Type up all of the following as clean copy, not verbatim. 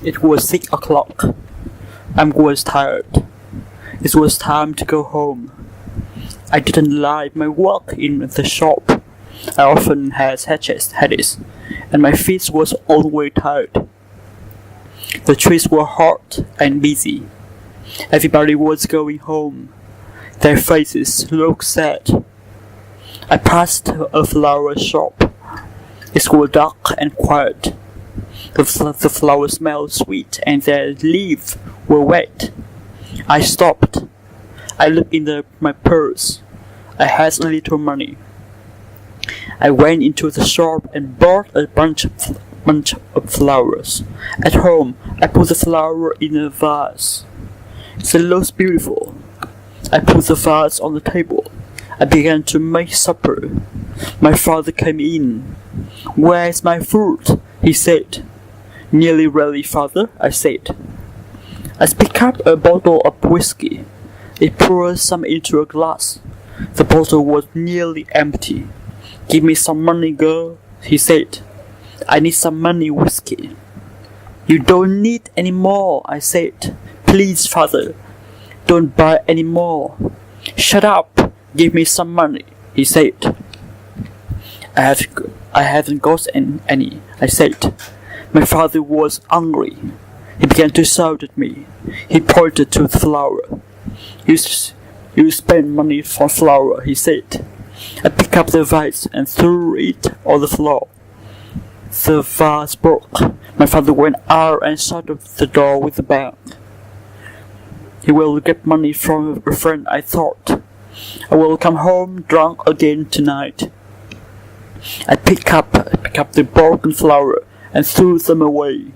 It was 6 o'clock. I was tired. It was time to go home. I didn't like my work in the shop. I often had headaches, and my feet was always tired. The trees were hot and busy. Everybody was going home. Their faces looked sad. I passed a flower shop. It was dark and quiet. The flowers smelled sweet and their leaves were wet. I stopped. I looked in my purse. I had a little money. I went into the shop and bought a bunch of flowers. At home, I put the flower in a vase. It looks beautiful. I put the vase on the table. I began to make supper. My father came in. "Where's my food?" he said. "Nearly ready, father," I said. I picked up a bottle of whiskey. I poured some into a glass. The bottle was nearly empty. "Give me some money, girl," he said. "I need some money, whiskey." "You don't need any more," I said. "Please, father, don't buy any more." "Shut up, give me some money," he said. I haven't got any," I said. My father was angry. He began to shout at me. He pointed to the flower. You spend money for flower," he said. I picked up the vase and threw it on the floor. The vase broke. My father went out and shut the door with a bang. He will get money from a friend, I thought. I will come home drunk again tonight. I picked up the broken flower and threw them away.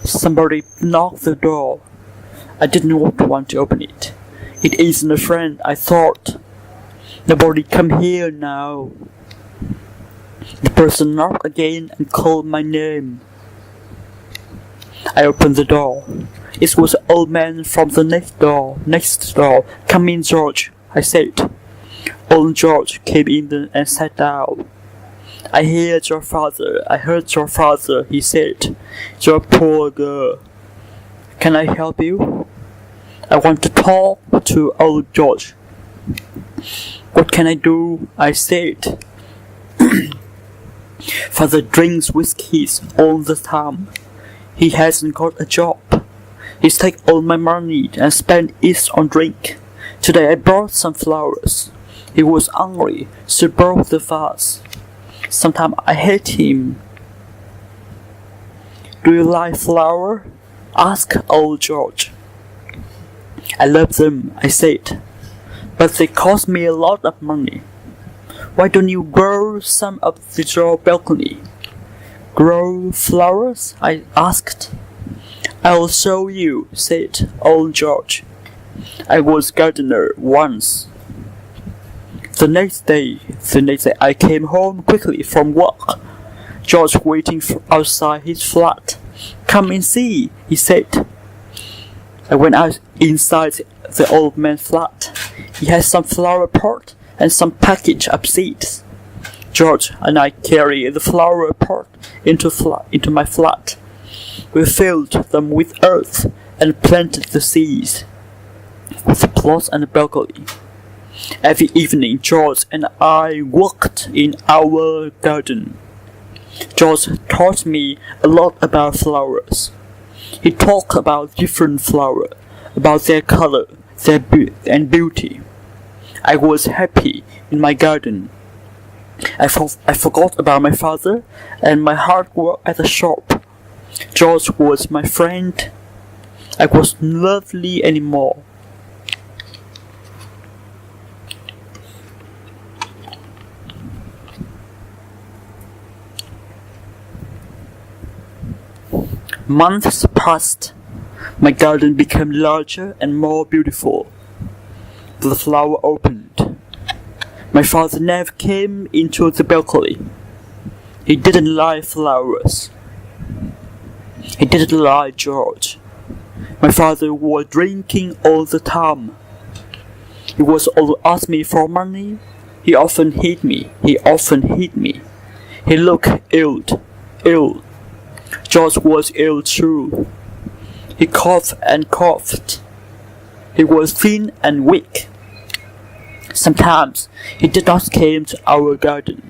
Somebody knocked the door. I didn't want to open it. It isn't a friend, I thought. Nobody come here now. The person knocked again and called my name. I opened the door. It was an old man from the next door. "Come in, George," I said. Old George came in and sat down. I heard your father," he said. "You're a poor girl. Can I help you?" I want to talk to old George. "What can I do?" I said. "Father drinks whiskeys all the time. He hasn't got a job. He's taken all my money and spent it on drink. Today I brought some flowers. He was angry, so broke the vase. Sometimes I hate him." "Do you like flower?" asked old George. "I love them," I said, "but they cost me a lot of money. Why don't you grow some up your balcony?" "Grow flowers?" I asked. "I'll show you," said old George. "I was gardener once." The next day I came home quickly from work. George waiting outside his flat. "Come and see," he said. I went out inside the old man's flat. He had some flower pot and some package of seeds. George and I carried the flower pot into my flat. We filled them with earth and planted the seeds with the plots and the balcony. Every evening, George and I worked in our garden. George taught me a lot about flowers. He talked about different flowers, about their color, and beauty. I was happy in my garden. I forgot about my father and my hard work at the shop. George was my friend. I wasn't lonely anymore. Months passed. My garden became larger and more beautiful. The flower opened. My father never came into the balcony. He didn't like flowers. He didn't like George. My father was drinking all the time. He was always asking me for money. He often hit me. He looked ill. George was ill too. He coughed and coughed. He was thin and weak. Sometimes he did not come to our garden.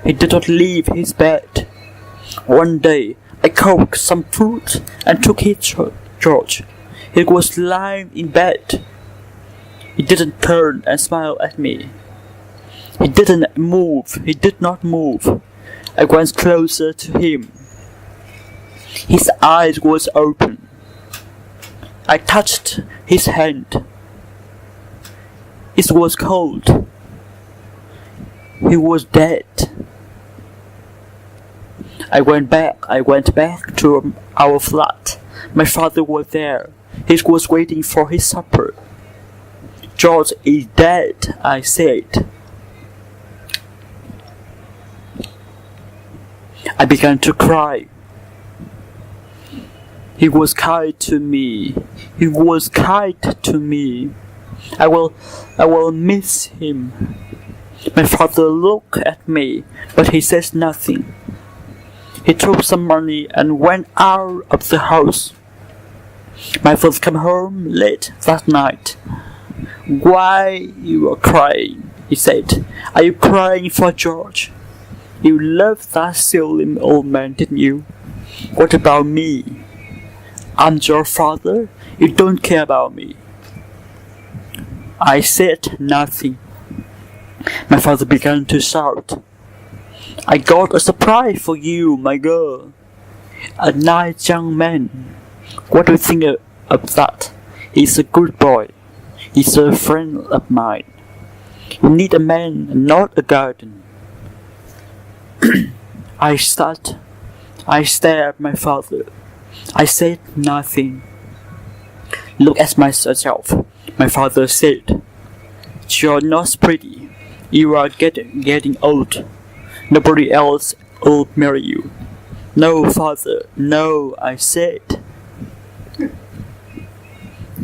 He did not leave his bed. One day I cooked some fruit and took it to George. He was lying in bed. He didn't turn and smile at me. He didn't move. He did not move. I went closer to him. His eyes was open. I touched his hand. It was cold. He was dead. I went back to our flat. My father was there. He was waiting for his supper. George is dead, I said. I began to cry. He was kind to me. He was kind to me. I will miss him. My father looked at me, but he said nothing. He took some money and went out of the house. My father came home late that night. Why you are crying? He said. Are you crying for George? You loved that silly old man, didn't you? What about me? I'm your father. You don't care about me. I said nothing. My father began to shout. I got a surprise for you, my girl. A nice young man. What do you think of that? He's a good boy. He's a friend of mine. You need a man, not a garden. I stared at my father. I said nothing. Look at myself, my father said. You're not pretty. You are getting old. Nobody else will marry you. No, father, no, I said.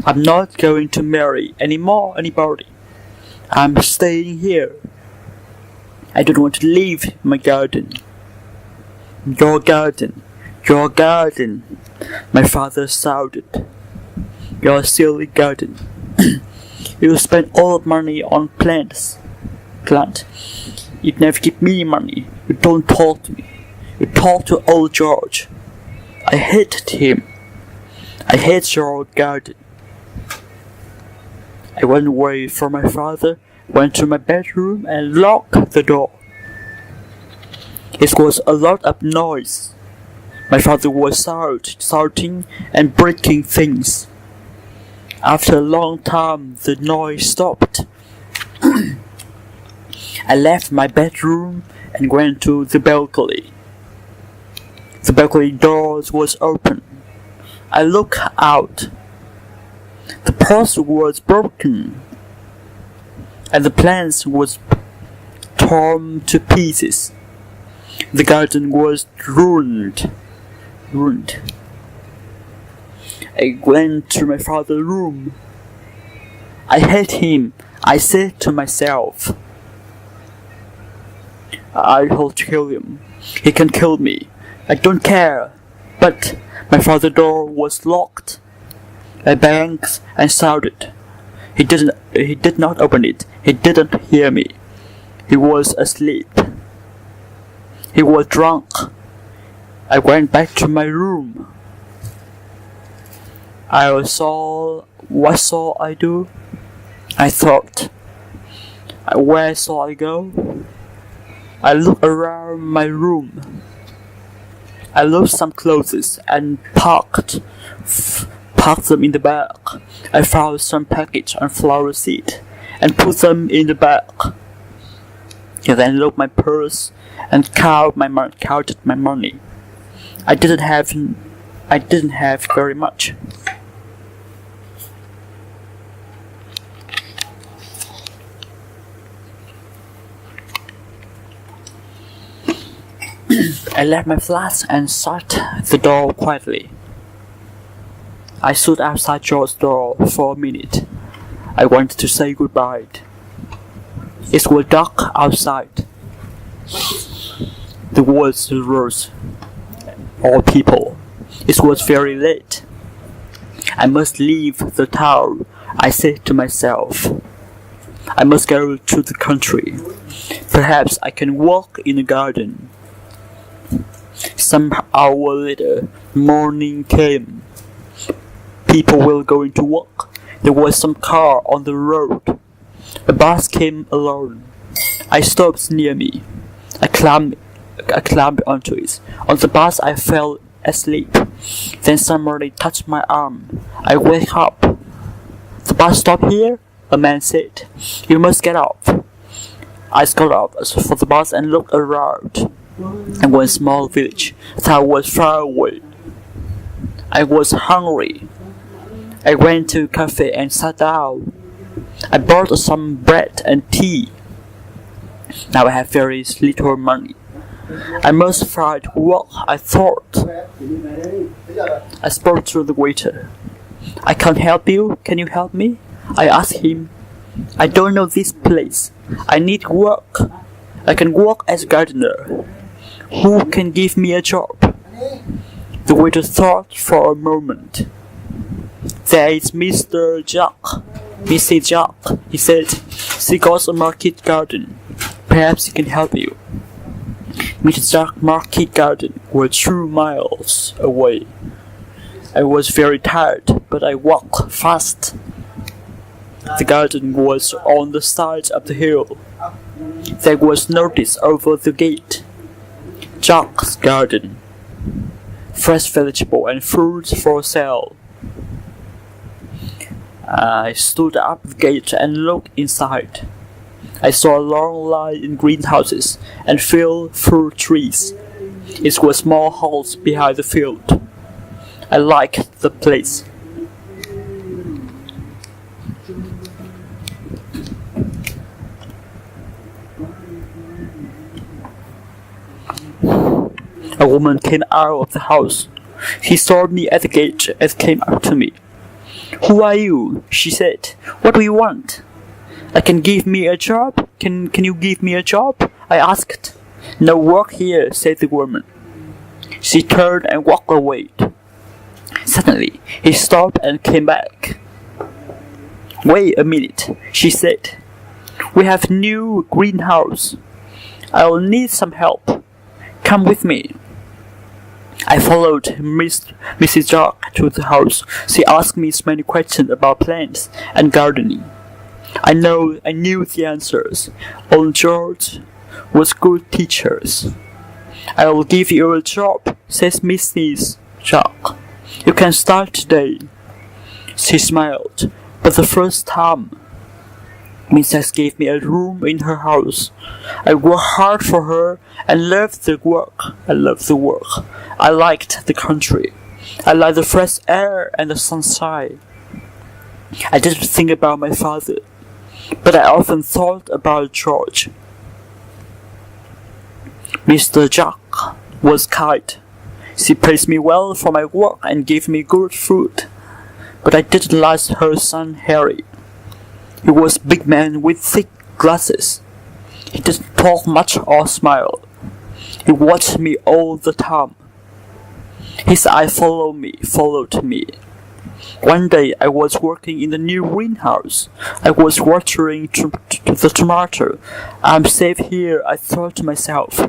I'm not going to marry anybody. I'm staying here. I don't want to leave my garden. Your garden. Your garden. My father shouted. Your silly garden. You spend all the money on plants. You never give me money. You don't talk to me. You talk to old George. I hated him. I hate your garden. I went away from my father, went to my bedroom and locked the door. It was a lot of noise. My father was shouting and breaking things. After a long time, the noise stopped. I left my bedroom and went to the balcony. The balcony door was open. I looked out. The post was broken, and the plants was torn to pieces. The garden was ruined. I went to my father's room. I hate him, I said to myself. I'll kill him. He can kill me. I don't care. But my father's door was locked. I banged and shouted. He did not open it. He didn't hear me. He was asleep. He was drunk. I went back to my room. What shall I do? I thought. Where shall I go? I looked around my room. I lost some clothes and parked them in the bag. I found some package and flower seed and put them in the bag. I then looked my purse and counted my money. I didn't have very much. I left my flat and shut the door quietly. I stood outside George's door for a minute. I wanted to say goodbye. It was dark outside. The woods rose. all people. It was very late. I must leave the town, I said to myself. I must go to the country. Perhaps I can walk in the garden. Some hour later, morning came. People were going to work. There was some car on the road. A bus came along. I stopped near me. I climbed onto it. On the bus I fell asleep. Then somebody touched my arm. I wake up. The bus stopped here? A man said. You must get up. I got up for the bus and looked around. And one small village that was far away. I was hungry. I went to a cafe and sat down. I bought some bread and tea. Now I have very little money. I must find work, I thought. I spoke to the waiter. I can't help you. Can you help me? I asked him. I don't know this place. I need work. I can work as a gardener. Who can give me a job? The waiter thought for a moment. There is Mr. Jacques. Mrs. Jacques, he said. She got a market garden. Perhaps he can help you. Mrs. Jacques' market garden was 2 miles away. I was very tired, but I walked fast. The garden was on the side of the hill. There was notice over the gate. Jacques' garden. Fresh vegetable and fruits for sale. I stood up the gate and looked inside. I saw a long line in greenhouses and field fruit trees. It was a small house behind the field. I liked the place. A woman came out of the house. She saw me at the gate and came up to me. Who are you? She said. What do you want? Can give me a job? Can you give me a job? I asked. No work here, said the woman. She turned and walked away. Suddenly, he stopped and came back. Wait a minute, she said. We have a new greenhouse. I'll need some help. Come with me. I followed Mrs. Jacques to the house. She asked me many questions about plants and gardening. I knew the answers. Old George was good teachers. I will give you a job, says Mrs. Jacques. You can start today. She smiled, but the first time Mrs. gave me a room in her house. I worked hard for her and loved the work. I liked the country. I liked the fresh air and the sunshine. I didn't think about my father, but I often thought about George. Mr. Jacques was kind. She praised me well for my work and gave me good food. But I didn't like her son Harry. He was a big man with thick glasses. He didn't talk much or smile. He watched me all the time. His eye followed me. One day I was working in the new greenhouse. I was watering the tomato. I'm safe here, I thought to myself.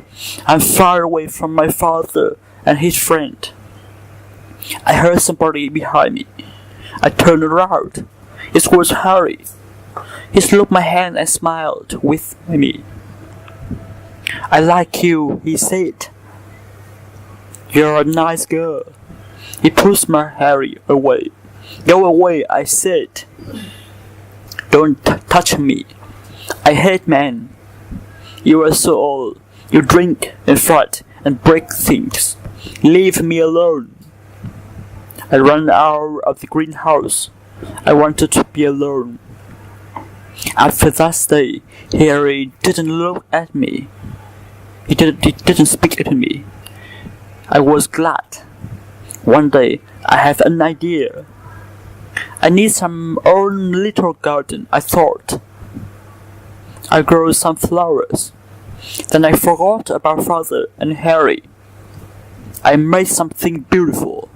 I'm far away from my father and his friend. I heard somebody behind me. I turned around. It was Harry. He looked my hand and smiled with me. I like you, he said. You're a nice girl. He pushed my Harry away. Go away, I said. Don't touch me. I hate men. You are so old. You drink and fight and break things. Leave me alone. I ran out of the greenhouse. I wanted to be alone. After that day, Harry didn't look at me. He didn't speak to me. I was glad. One day, I have an idea. I need some own little garden, I thought. I grew some flowers. Then I forgot about father and Harry. I made something beautiful.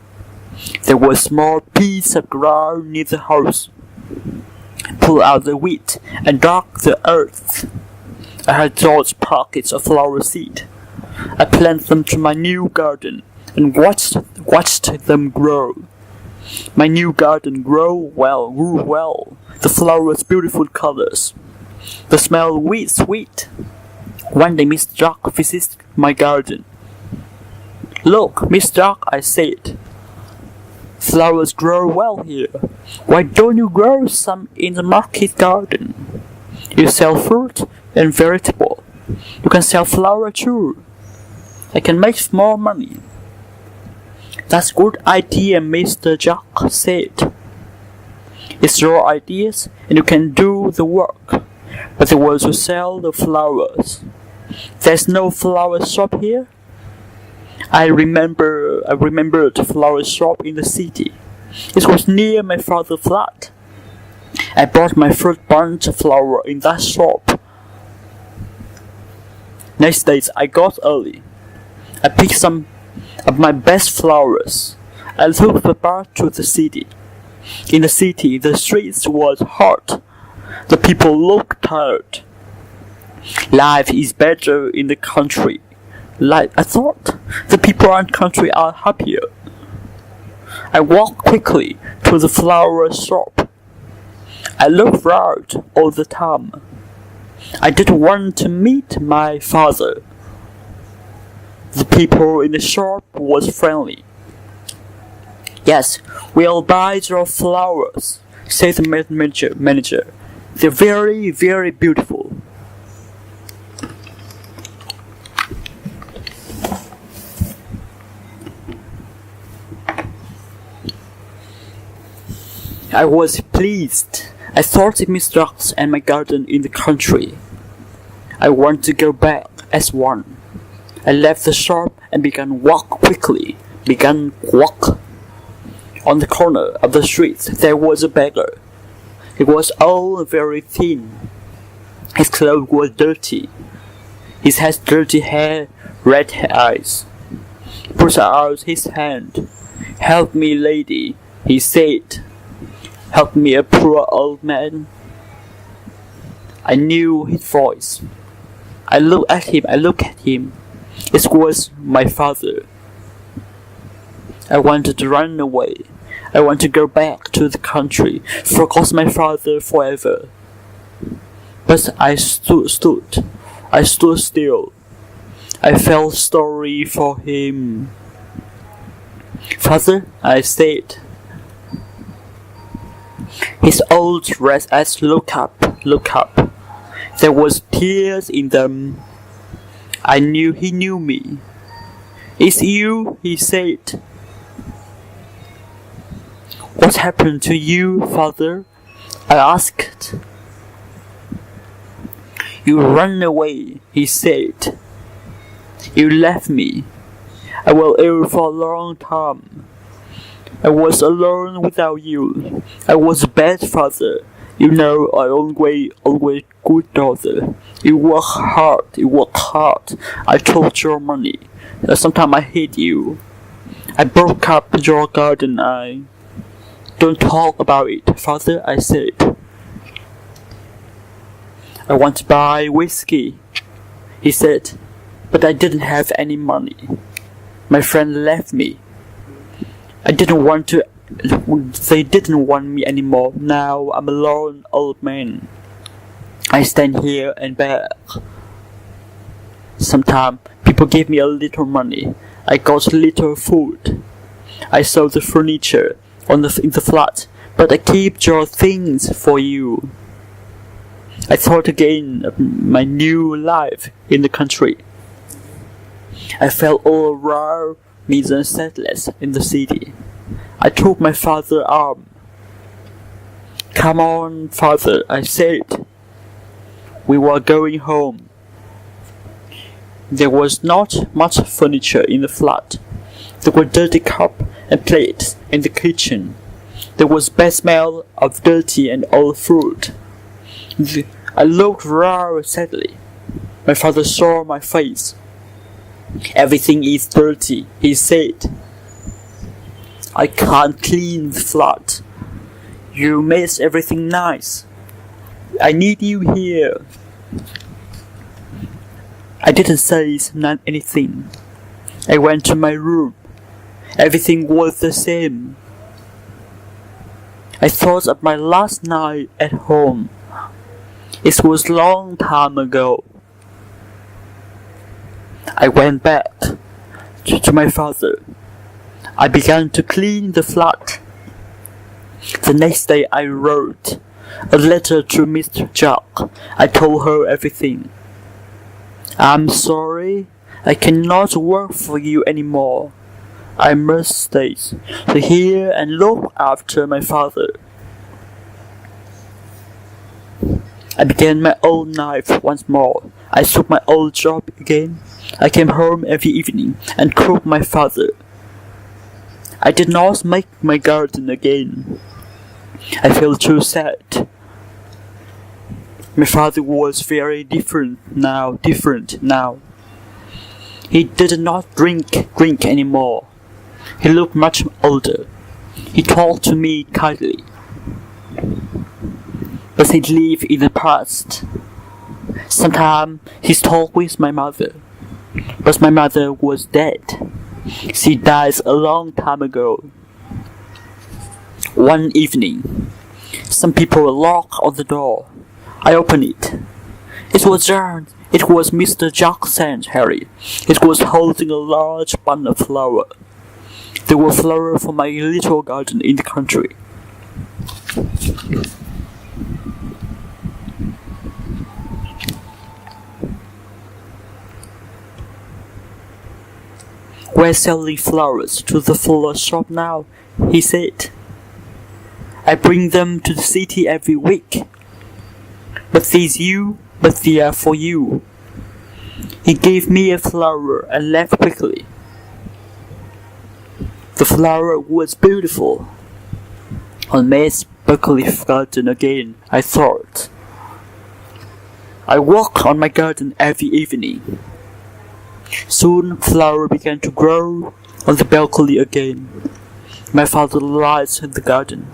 There was a small piece of ground near the house. I pulled out the wheat and dug the earth. I had large pockets of flower seed. I planted them to my new garden and watched them grow. My new garden grew well. The flowers beautiful colors. The smell sweet. One day Miss Duck visited my garden. Look, Miss Duck, I said. Flowers grow well here. Why don't you grow some in the market garden? You sell fruit and vegetable. You can sell flower too. I can make more money. That's a good idea, Mr. Jack said. It's your ideas and you can do the work. But there was to sell the flowers. There's no flower shop here. I remembered the flower shop in the city. It was near my father's flat. I bought my first bunch of flowers in that shop. Next day I got early. I picked some of my best flowers. I took the bus to the city. In the city, the streets was hot. The people looked tired. Life is better in the country. I thought the people in the country are happier. I walked quickly to the flower shop. I looked around all the time. I didn't want to meet my father. The people in the shop was friendly. Yes, we'll buy your flowers, said the manager. They're very, very beautiful. I was pleased. I thought of Miss Ducks and my garden in the country. I want to go back as one. I left the shop and began walk. On the corner of the street there was a beggar. He was old and very thin. His clothes were dirty. He had dirty hair, red eyes. He put out his hand. "Help me, lady," he said. "Help me, a poor old man." I knew his voice. I looked at him. It was my father. I wanted to run away. I wanted to go back to the country, forget my father forever. But I stood still. I felt sorry for him. "Father," I said. His old red eyes looked up. There was tears in them. I knew he knew me. "It's you," he said. "What happened to you, father?" I asked. "You ran away," he said. "You left me. I was ill for a long time. I was alone without you. I was a bad father. You know, I always good daughter. You work hard. I took your money. Sometimes I hate you. I broke up your garden. Don't talk about it, father," I said. "I want to buy whiskey," he said, "but I didn't have any money. My friend left me. They didn't want me anymore. Now I'm a lone old man. I stand here and beg. Sometimes people give me a little money. I got a little food. I sold the furniture in the flat, but I keep your things for you." I thought again of my new life in the country. I felt all around me the sadness in the city. I took my father's arm. "Come on, father," I said. We were going home. There was not much furniture in the flat. There were dirty cups and plates in the kitchen. There was bad smell of dirty and old fruit. I looked round sadly. My father saw my face. Everything is dirty, he said. I can't clean the flat. You made everything nice. I need you here. I didn't say anything. I went to my room. Everything was the same. I thought of my last night at home. It was a long time ago. I went back to my father. I began to clean the flat. The next day I wrote a letter to Mr. Jack. I told her everything. I'm sorry, I cannot work for you anymore. I must stay here and look after my father. I began my old life once more. I took my old job again. I came home every evening and cooked my father. I did not make my garden again. I felt too sad. My father was very different now. He did not drink anymore. He looked much older. He talked to me kindly. But he lived in the past. Sometimes he talked with my mother. But my mother was dead. She died a long time ago. One evening, some people knocked on the door. I opened it. It was John. It was Mr. Jackson, Harry. It was holding a large bunch of flowers. They were flowers from my little garden in the country. We're selling flowers to the flower shop now, he said. I bring them to the city every week. But they are for you. He gave me a flower and left quickly. The flower was beautiful. On Miss Buckley's garden again, I thought. I walked on my garden every evening. Soon flowers began to grow on the balcony again. My father lies in the garden.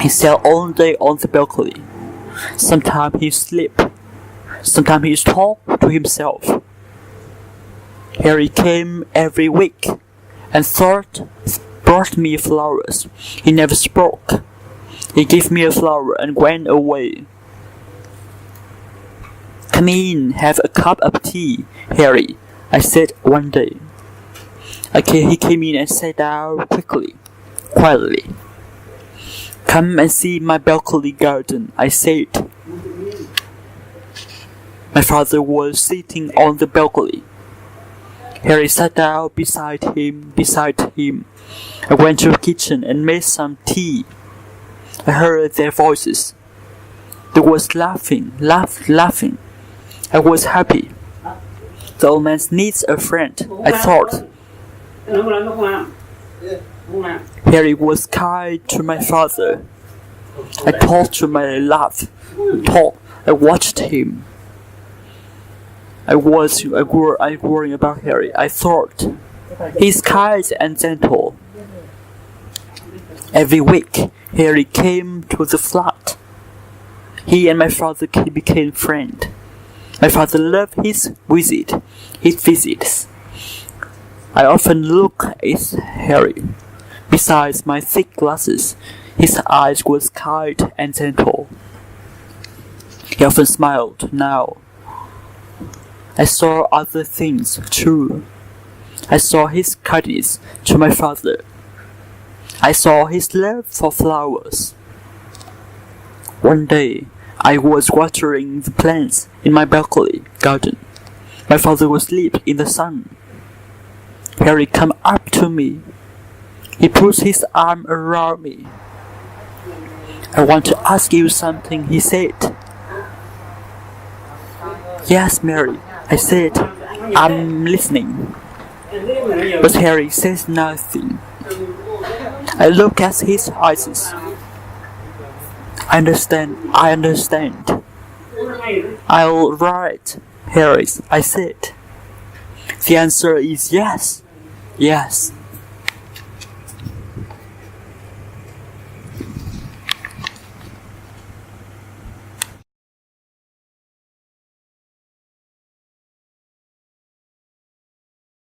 He sat all day on the balcony. Sometimes he slept. Sometimes he talked to himself. Harry came every week and brought me flowers. He never spoke. He gave me a flower and went away. Come in, have a cup of tea, Harry, I said one day. He came in and sat down quietly. Come and see my balcony garden, I said. My father was sitting on the balcony. Harry sat down beside him. I went to the kitchen and made some tea. I heard their voices. They was laughing. I was happy. The old man needs a friend, I thought. Harry was kind to my father. I talked to my love. I watched him. I worried about Harry. I thought, he's kind and gentle. Every week, Harry came to the flat. He and my father became friends. My father loved his visits. I often look at Harry. Besides my thick glasses, his eyes were kind and gentle. He often smiled now. I saw other things too. I saw his kindness to my father. I saw his love for flowers. One day, I was watering the plants in my balcony garden. My father was asleep in the sun. Harry came up to me. He put his arm around me. I want to ask you something, he said. Yes, Mary, I said. I'm listening. But Harry says nothing. I look at his eyes. I understand. I'll write, Harry, I said. The answer is yes. Yes.